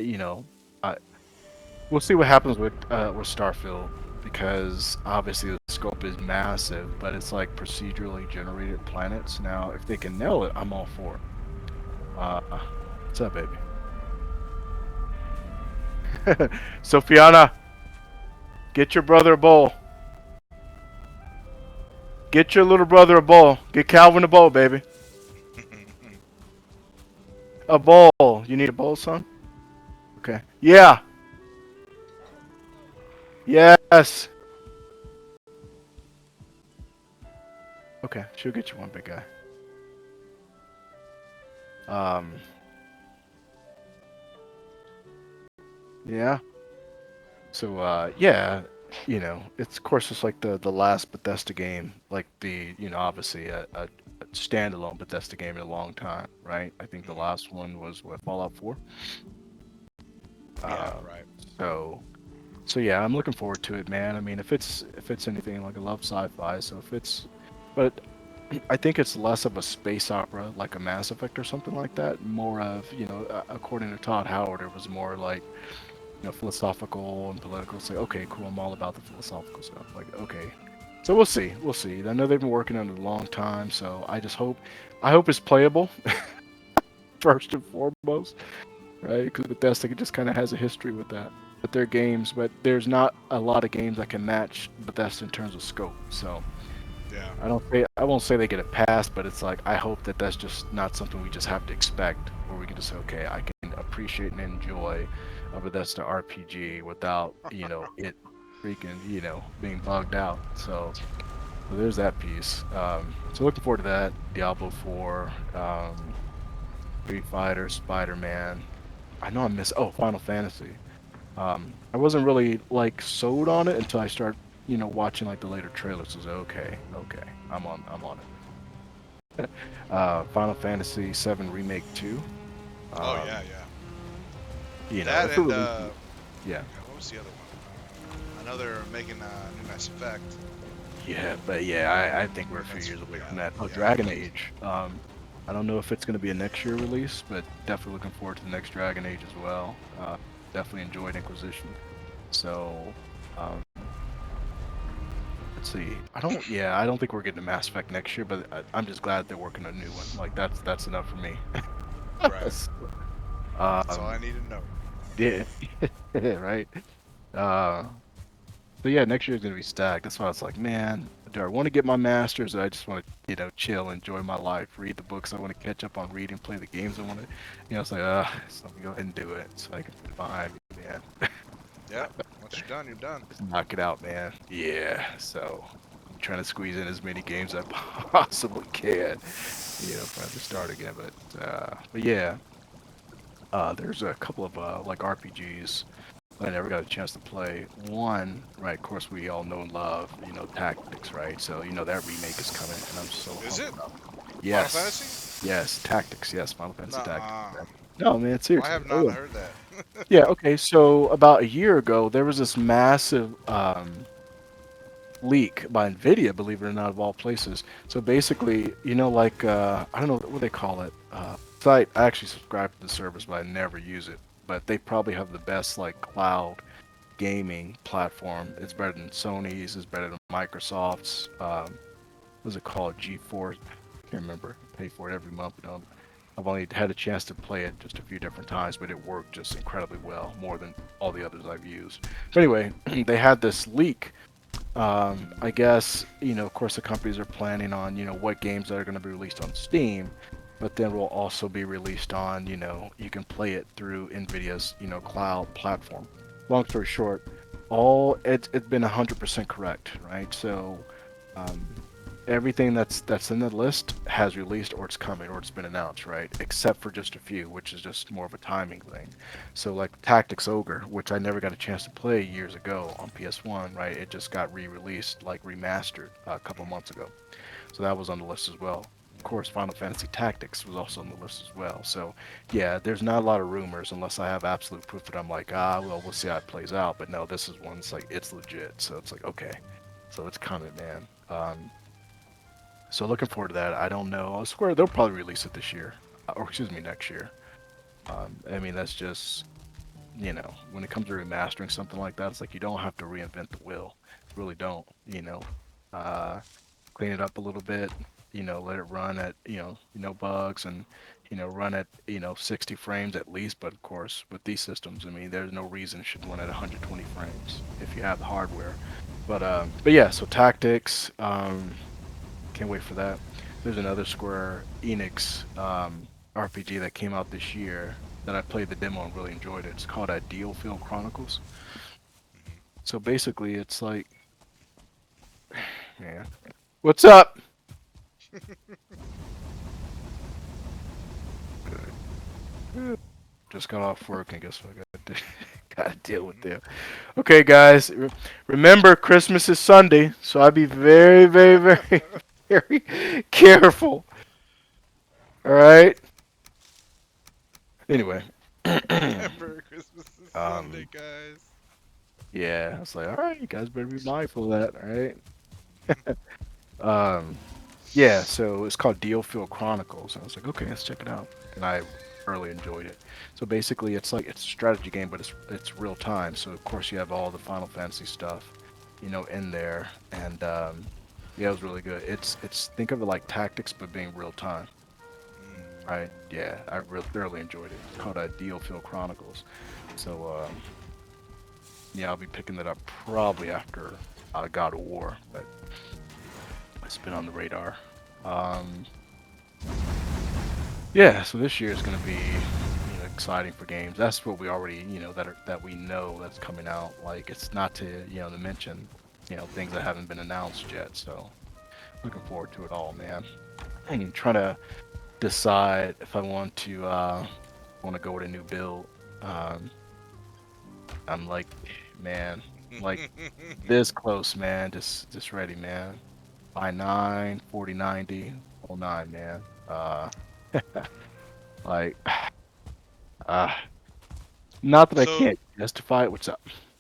we'll see what happens with Starfield because obviously the scope is massive, but it's like procedurally generated planets. Now, if they can nail it, I'm all for it. What's up, baby? Sophiana, get your brother a bowl. Get your little brother a bowl. Get Calvin a bowl, baby. Hmm. A bowl. You need a bowl, son? Okay. Yeah. Yes. Okay. She'll get you one, big guy. Um. Yeah. So yeah, it's of course it's like the last Bethesda game, like the obviously a standalone Bethesda game in a long time, right? I think the Hmm. last one was what Fallout 4. Yeah, Uh, right. so so yeah, I'm looking forward to it, man. I mean, if it's anything like I love sci-fi, so if it's, but I think it's less of a space opera like a Mass Effect or something like that. More of according to Todd Howard, it was more like philosophical and political. It's like, okay, cool, I'm all about the philosophical stuff. Like, okay. So we'll see. I know they've been working on it a long time, so I hope it's playable first and foremost, right? Because Bethesda just kind of has a history with that, with their games, but there's not a lot of games that can match Bethesda in terms of scope. So Yeah. I won't say they get a pass, but it's like I hope that that's just not something we just have to expect, where we can just say, okay, I can appreciate and enjoy a Bethesda RPG without it freaking being bugged out. So there's that piece. So looking forward to that. Diablo 4, Street Fighter, Spider Man. I know I miss. Oh, Final Fantasy. I wasn't really like sold on it until I started watching like the later trailers. I was like, okay, I'm on it. Final Fantasy 7 Remake 2. Oh yeah, Um, yeah. That if it and releases, yeah, what was the other one? I know they're making a new Mass Effect. yeah, but yeah, I think we're a few That's years away yeah, from that. Oh, yeah. Dragon Age. I don't know if it's going to be a next year release, but definitely looking forward to the next Dragon Age as well. Definitely enjoyed Inquisition. So, um, let's see. I don't think we're getting a Mass Effect next year, but I'm just glad they're working on a new one. Like that's enough for me. Right. So, That's all I um, need to know. yeah, right. Uh, so yeah, next year's gonna be stacked. That's why I was like, man, do I want to get my masters, or I just want to, chill, enjoy my life, read the books I want to catch up on reading, play the games I want to, it's like, so let me go ahead and do it, so I can put it behind me, man. Yep. Once you're done, you're done. Just knock it out, man. Yeah. So I'm trying to squeeze in as many games as I possibly can, for to start again. But yeah, there's a couple of like RPGs I never got a chance to play. One, right, of course, we all know and love, Tactics, right? So, that remake is coming, and I'm so Is pumped it about it. Final Yes, Fantasy? yes, Tactics, yes, Final Fantasy Tactics. Nuh-uh. No, man, I seriously. have Oh, not yeah. heard that. Yeah, okay, so about a year ago, there was this massive leak by Nvidia, believe it or not, of all places. So basically, like I don't know what they call it. Site. I actually subscribe to the service, but I never use it. But they probably have the best like cloud gaming platform. It's better than Sony's. It's better than Microsoft's. What's it called? GeForce. I can't remember. I pay for it every month. I've only had a chance to play it just a few different times, but it worked just incredibly well, more than all the others I've used. But anyway, they had this leak. I guess, of course, the companies are planning on, what games that are going to be released on Steam. but then will also be released on, you can play it through Nvidia's, cloud platform. Long story short, it's been 100% correct, right? So, um, everything that's in the list has released or it's coming or it's been announced, right? Except for just a few, which is just more of a timing thing. So like Tactics Ogre, which I never got a chance to play years ago on PS1, right? It just got re-released, like remastered a couple months ago. So that was on the list as well. Of course, Final Fantasy Tactics was also on the list as well. So yeah, there's not a lot of rumors unless I have absolute proof that I'm like, well, we'll see how it plays out. But no, this is one. It's like it's legit. So it's like okay, so it's coming, man. So looking forward to that. I don't know. I swear they'll probably release it this year, or excuse me, next year. I mean, that's just when it comes to remastering something like that, it's like you don't have to reinvent the wheel. You really don't. Uh, Clean it up a little bit. Let it run at no bugs and run at 60 frames at least. But of course, with these systems, I mean, there's no reason it should run at 120 frames if you have the hardware. But yeah, so tactics. Can't wait for that. There's another Square Enix RPG that came out this year that I played the demo and really enjoyed it. It's called Ideal Field Chronicles. Hmm. So basically, it's like, man, what's up? Just got off work and guess what I gotta deal with Hmm. them. Okay, guys, remember Christmas is Sunday, so I'd be very, very, very, very careful. All right. Anyway, Remember, Christmas is Sunday, um, guys. yeah, I was like, all right, you guys better be mindful of that. All right. Hmm. Um, yeah, so it's called Deal Field Chronicles. And I was like, okay, let's check it out. And I really enjoyed it. So basically, it's a strategy game, but it's real time. So of course you have all the Final Fantasy stuff, in there. And yeah, it was really good. It's think of it like tactics, but being real time. Right? Yeah, I really thoroughly enjoyed it. It's called Deal Field Chronicles. So yeah, I'll be picking that up probably after God of War, but it's been on the radar. Um, Yeah, so this year is going to be, exciting for games. That's what we already, that we know that's coming out. Like it's not to mention, things that haven't been announced yet. So looking forward to it all, man. And trying to decide if I want to go with a new build. Um, I'm like, man, like this close, man. Just ready, man. By 9, 40, 90, oh 09, man. Like, uh, not that I So, can't justify it. What's up?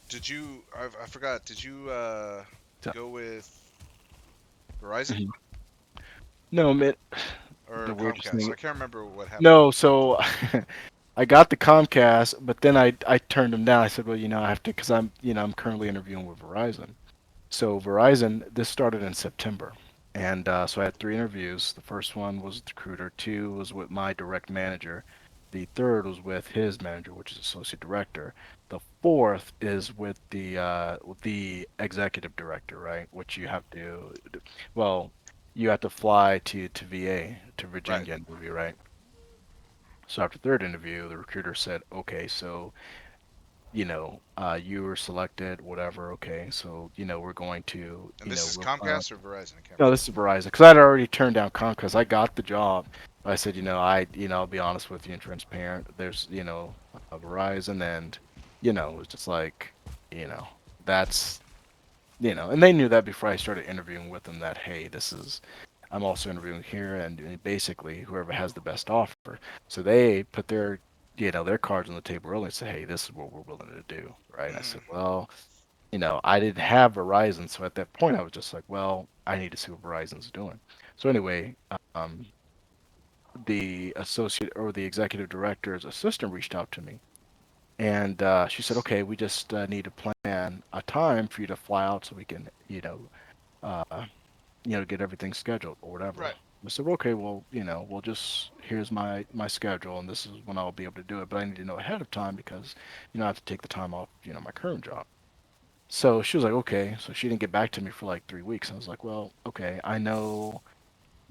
did you? I forgot. Did you What's up? go with Verizon Mhm. No, man. or The weirdest Comcast? thing. I can't remember what happened. No, so I got the Comcast, but then I turned them down. I said, well, I have to because I'm currently interviewing with Verizon. So Verizon, this started in September, and so I had three interviews. The first one was with the recruiter. Two was with my direct manager. The third was with his manager, which is associate director. The fourth is with the executive director, right? Which you have to, well, you have to fly to VA to Right. Virginia interview, right? So after third interview, the recruiter said, okay, so you were selected, whatever. Okay, so we're going to, And this is we'll, Comcast or Verizon? I can't no, remember. this is Verizon because I'd already turned down Comcast. I got the job. I said, I'll be honest with you and transparent. There's, Verizon, and it's just like, you know, that's, and they knew that before I started interviewing with them that hey, I'm also interviewing here, and basically whoever has the best offer. So they put their cards on the table early and say, hey, this is what we're willing to do, right? And I Hmm. said, well, I didn't have Verizon, so at that point I was just like, well, I need to see what Verizon's doing. So anyway, um, the associate or the executive director's assistant reached out to me, and she said, okay, we just need to plan a time for you to fly out so we can, uh, get everything scheduled or whatever. Right. I said, okay, well, we'll just here's my schedule, and this is when I'll be able to do it, but I need to know ahead of time because, I have to take the time off, my current job. So she was like, okay. So she didn't get back to me for like 3 weeks. I was like, well, okay. I know.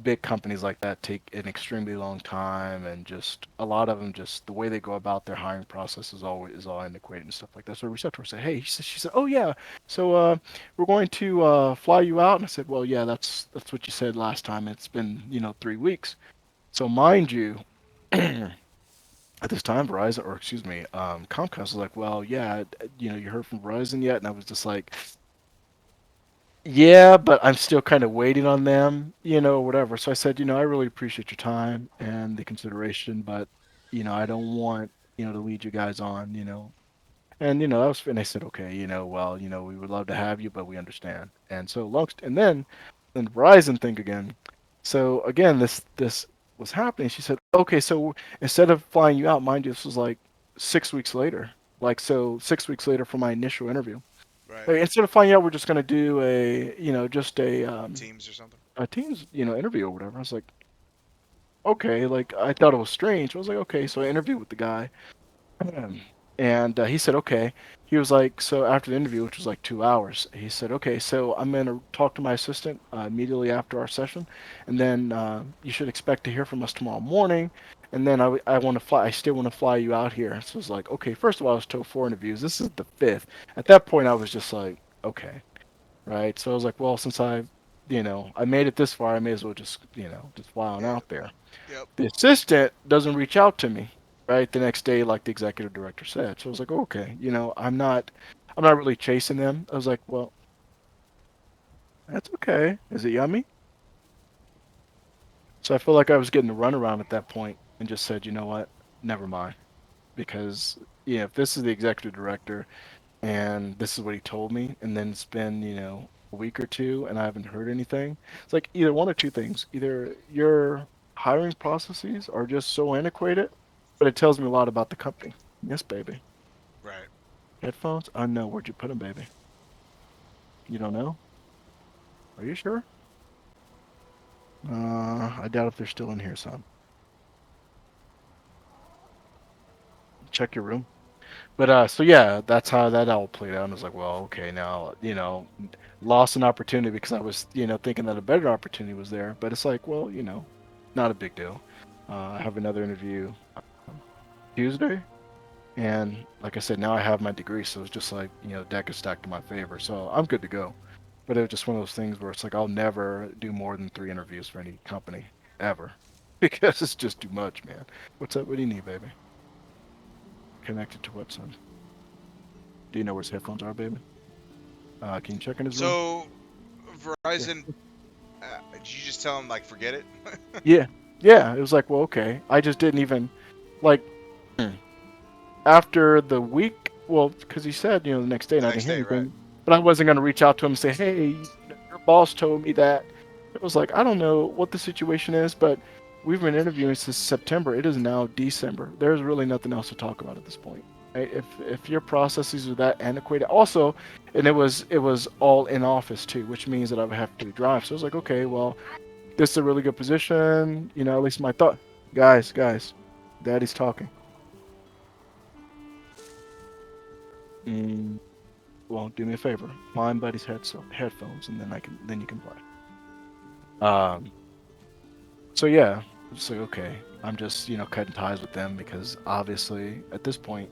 big companies like that take an extremely long time, and just a lot of them, just the way they go about their hiring process is all antiquated and stuff like that. So I reached out to her and said, hey, she said, oh yeah, so we're going to fly you out. And I said, well, yeah, that's what you said last time. It's been 3 weeks. So mind you, at this time, Verizon, or excuse me, Comcast was like, well, yeah, you heard from Verizon yet? And I was just like, yeah, but I'm still kind of waiting on them, whatever. So I said, I really appreciate your time and the consideration, but, I don't want, to lead you guys on, And, that was, and they said, okay, well, we would love to have you, but we understand. And so and then Verizon thing again. So again, this was happening. She said, okay, so instead of flying you out, mind you, this was like 6 weeks later. Like, so 6 weeks later from my initial interview. Right. Like, instead of flying out, we're just going to do just Teams or something. a Teams, interview or whatever. I was like, okay, like I thought it was strange. I was like, okay, so I interviewed with the guy. And he said, okay. He was like, so after the interview, which was like 2 hours, he said, okay, so I'm going to talk to my assistant immediately after our session, and then you should expect to hear from us tomorrow morning. And then I want to fly. I still want to fly you out here. So I was like, okay. First of all, I was told 4 interviews. This is the fifth. At that point, I was just like, okay, right. So I was like, well, since I made it this far, I may as well just fly on Yeah. out there. Yep. The assistant doesn't reach out to me, right, the next day, like the executive director said. So I was like, okay, I'm not really chasing them. I was like, well, that's okay. Is it yummy? So I feel like I was getting the runaround at that point, and just said, you know what, never mind, because if this is the executive director and this is what he told me, and then it's been a week or two and I haven't heard anything, it's like either one or two things: either your hiring processes are just so antiquated, but it tells me a lot about the company. Yes, baby. Right. Headphones? I know. Where'd you put them, baby? You don't know? Are you sure? I doubt if they're still in here, son. Check your room. But so yeah, that's how that all played out. And I was like, well, okay, now lost an opportunity because I was thinking that a better opportunity was there. But it's like, well, not a big deal. I have another interview Tuesday, and like I said, now I have my degree, so it's just like the deck is stacked in my favor, so I'm good to go. But it was just one of those things where it's like I'll never do more than 3 interviews for any company ever because it's just too much, man. What's up? What do you need, baby? Connected to what, son? Do you know where his headphones are, baby? Can you check in his room? So Yeah. Verizon, did you just tell him like forget it? Yeah. Yeah. It was like, well, okay. I just didn't even like after the week. Well, because he said, the next day, and The I next didn't hear day, right? anything. But I wasn't going to reach out to him and say, hey, your boss told me that. It was like, I don't know what the situation is, but we've been interviewing since September. It is now December. There's really nothing else to talk about at this point. Right? If your processes are that antiquated, also, and it was all in office too, which means that I would have to drive. So I was like, okay, well, this is a really good position. At least my thought. Guys, Daddy's talking. Mm, well, do me a favor. Find Buddy's headphones, and then you can play. Um. So yeah, it's like okay. I'm just cutting ties with them because obviously at this point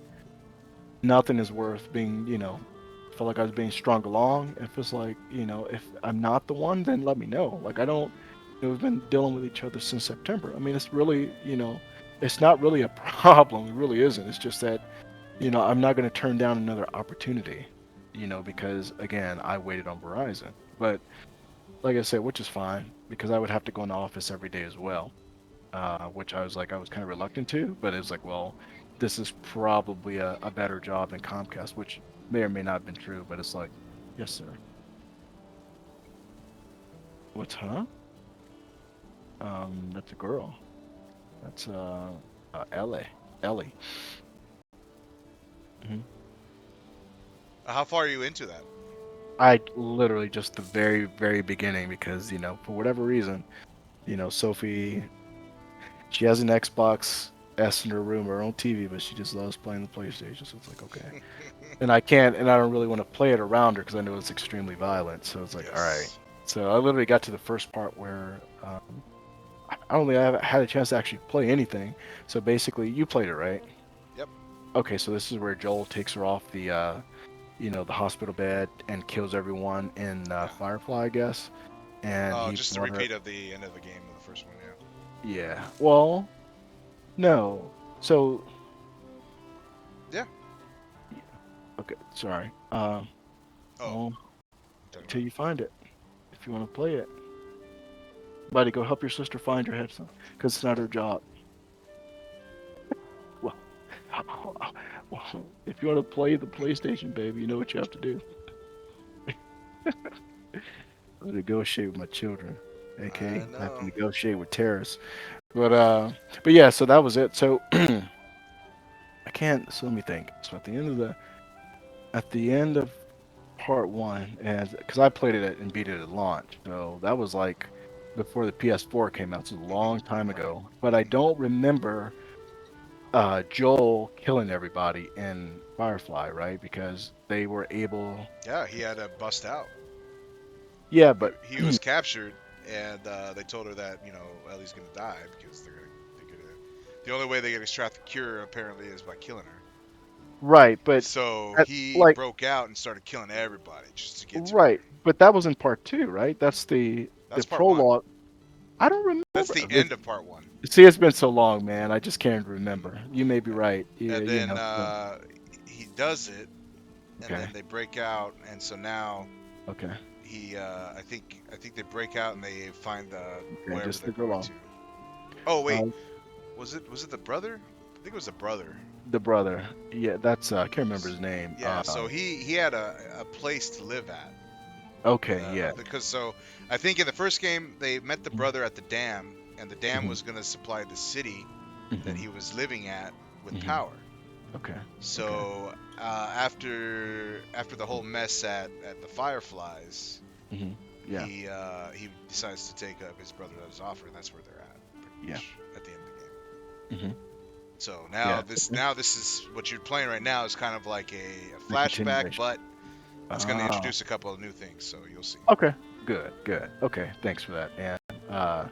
nothing is worth being feel like I was being strung along. If it's like if I'm not the one, then let me know. Like I don't. We've been dealing with each other since September. I mean, it's really it's not really a problem. It really isn't. It's just that I'm not going to turn down another opportunity. Because again, I waited on Verizon. But like I said, which is fine because I would have to go in the office every day as well. Which I was kind of reluctant to, but it was like, well, this is probably a better job than Comcast, which may or may not have been true, but it's like, yes, sir. What's huh? That's a girl. That's Ellie. Ellie. hmm How far are you into that? I literally just the very, very beginning because for whatever reason, Sophie, she has an Xbox S in her room, her own TV, but she just loves playing the PlayStation. So it's like, okay. And I can't, and I don't really want to play it around her because I know it's extremely violent. So it's like, all right. Yes. So I literally got to the first part where I don't think I haven't had a chance to actually play anything. So basically, you played it, right? Yep. Okay, so this is where Joel takes her off the the hospital bed and kills everyone in Yeah. Firefly, I guess. And Oh, he just a brought her. repeat of the end of the game of the first one. Yeah. Yeah. Well, no. So Yeah. okay, sorry. Oh, Well, talking until about. you find it, if you want to play it, buddy, go help your sister find your headset because it's not her job. Well, well, if you want to play the PlayStation, baby, you know what you have to do. I negotiate with my children, I aka I have to know. negotiate with terrorists. But yeah, so that was it. So I can't. So let me think. So at the end of part one, and because I played it and beat it at launch, so that was like before the PS4 came out, so a long time Right. ago. But I don't remember Joel killing everybody in Firefly, right? Because they were able. Yeah, he had to bust out. Yeah, He but he was captured, and they told her that Ellie's gonna die because they're gonna. The only way they can extract the cure apparently is by killing her. right, but So at, he like broke out and started killing everybody just to get to her. right, but that was in part two, right? That's the That's part one. prologue. I don't That's remember. the end of part one. See, it's been so long, man. I just can't remember. You may be right. Yeah, And you then know. So, he does it, and okay. then they break out, and so now Okay. I think they break out and they find Okay. wherever Just they're to go going along. to. Oh wait, Uh, was it the brother? I think it was the brother. the brother. Yeah, that's. I can't remember his name. Yeah, so he had a place to live at. Okay. Yeah. Because so I think in the first game they met the Mhm. brother at the dam, and the dam Mhm. was going to supply the city that Mhm. he was living at with Mhm. power. Okay. Okay. So after the whole mess at the Fireflies, Mhm. Yeah. he decides to take up his brother as offer, and that's where they're at, pretty Yeah. much at the end of the game. Mhm. So Yeah. now this is what you're playing right now is kind of like a The flashback, continuation. but it's going to Ah. introduce a couple of new things, so you'll see. Okay. Good. Good. Okay. Thanks for that. And uh,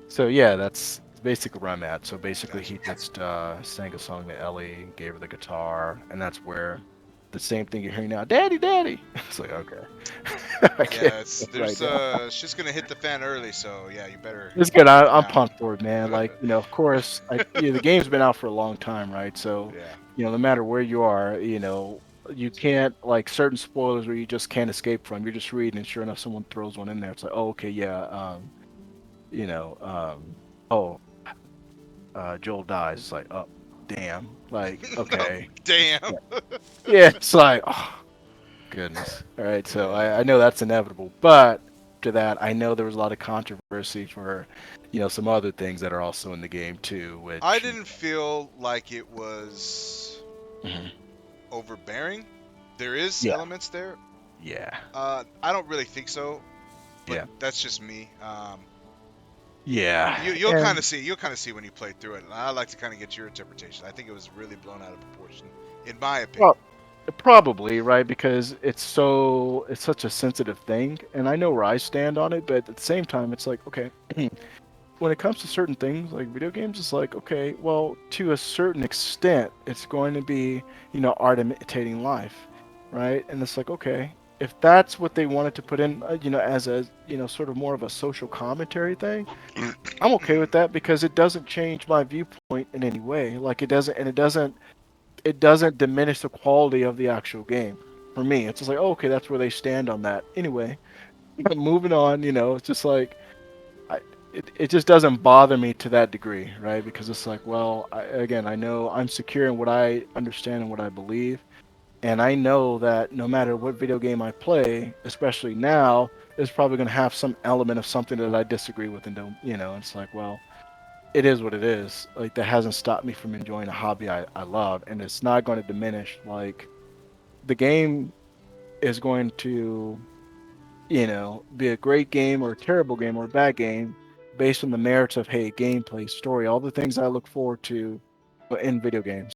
so yeah, that's basically where I'm at. So basically, Gotcha. he just sang a song to Ellie, gave her the guitar, and that's where the same thing you're hearing now, "Daddy, Daddy." It's like okay, I can't Yeah, it's right there's now. shit's gonna hit the fan early, so yeah, you better It's good. get I'm down. pumped for it, man. Like of course, the game's been out for a long time, right? So Yeah. no matter where you are, you can't like certain spoilers where you just can't escape from. You're just reading, and sure enough, someone throws one in there. It's like, oh, okay, yeah, you know, oh, Joel dies. It's like, oh, damn. Like, No, okay. damn. Yeah. Yeah, it's like, oh, goodness. All right, so Yeah. I know that's inevitable. But to that, I know there was a lot of controversy for, some other things that are also in the game too, I which, didn't feel like it was mhm. overbearing. There is Yeah, elements there. yeah, I don't really think so, but yeah, that's just me. yeah. You'll kind And of see when you play through it. And I like to kind of get your interpretation. I think it was really blown out of proportion, in my opinion. well, probably, right? Because it's such a sensitive thing, and I know where I stand on it, but at the same time, it's like, okay, when it comes to certain things like video games, it's like, okay, well, to a certain extent, it's going to be, art imitating life, right? And it's like, okay, if that's what they wanted to put in, as a, sort of more of a social commentary thing, I'm okay with that because it doesn't change my viewpoint in any way. Like it doesn't diminish the quality of the actual game. For me, it's just like, oh, okay, that's where they stand on that. Anyway, moving on. It's just like I, it just doesn't bother me to that degree, right? Because it's like, well, again, I know I'm secure in what I understand and what I believe, and I know that no matter what video game I play, especially now, it's probably going to have some element of something that I disagree with, and don't, it's like, well, it is what it is. Like that hasn't stopped me from enjoying a hobby I love, and it's not going to diminish. Like the game is going to be a great game or a terrible game or a bad game based on the merits of, hey, gameplay, story, all the things I look forward to in video games.